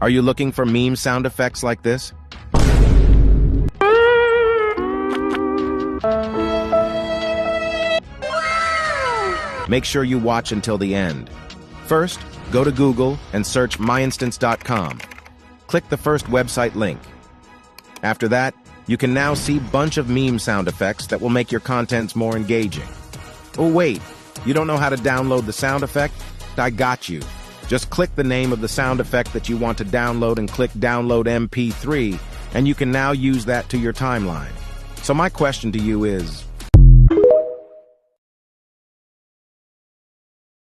Are you looking for meme sound effects like this? Make sure you watch until the end. First, go to Google and search myinstance.com. Click the first website link. After that, you can now see a bunch of meme sound effects that will make your contents more engaging. Oh wait, you don't know how to download the sound effect? I got you. Just click the name of the sound effect that you want to download and click Download MP3, and you can now use that to your timeline. So my question to you is,